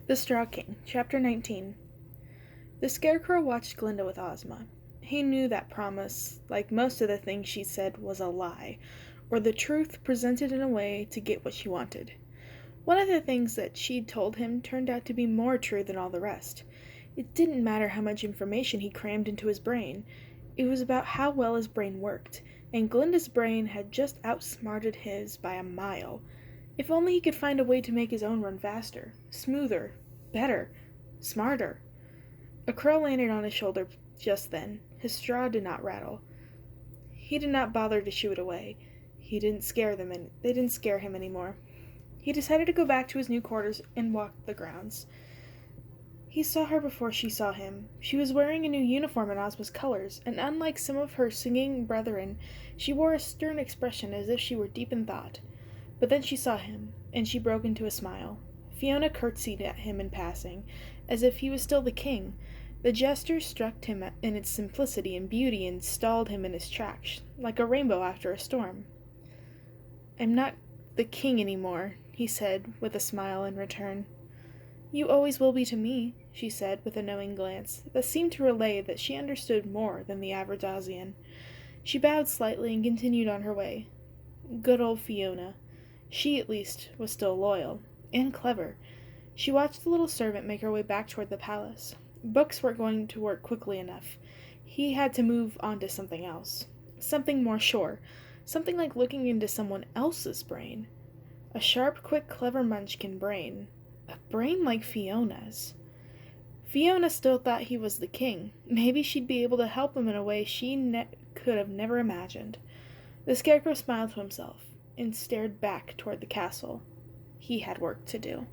The Straw King, Chapter 19. The Scarecrow watched Glinda with Ozma. He knew that promise, like most of the things she said, was a lie, or the truth presented in a way to get what she wanted. One of the things that she'd told him turned out to be more true than all the rest. It didn't matter how much information he crammed into his brain. It was about how well his brain worked, and Glinda's brain had just outsmarted his by a mile. If only he could find a way to make his own run faster, smoother, better, smarter. A crow landed on his shoulder just then. His straw did not rattle. He did not bother to shoo it away. They didn't scare him anymore. He decided to go back to his new quarters and walk the grounds. He saw her before she saw him. She was wearing a new uniform in Ozma's colors, and unlike some of her singing brethren, she wore a stern expression as if she were deep in thought. But then she saw him, and she broke into a smile. Fiona curtsied at him in passing, as if he was still the king. The gesture struck him in its simplicity and beauty and stalled him in his tracks, like a rainbow after a storm. "I'm not the king any more," he said, with a smile in return. "You always will be to me," she said, with a knowing glance that seemed to relay that she understood more than the average Ozian. She bowed slightly and continued on her way. Good old Fiona. She, at least, was still loyal. And clever. She watched the little servant make her way back toward the palace. Books weren't going to work quickly enough. He had to move on to something else. Something more sure. Something like looking into someone else's brain. A sharp, quick, clever Munchkin brain. A brain like Fiona's. Fiona still thought he was the king. Maybe she'd be able to help him in a way she could have never imagined. The Scarecrow smiled to himself and stared back toward the castle. He had work to do.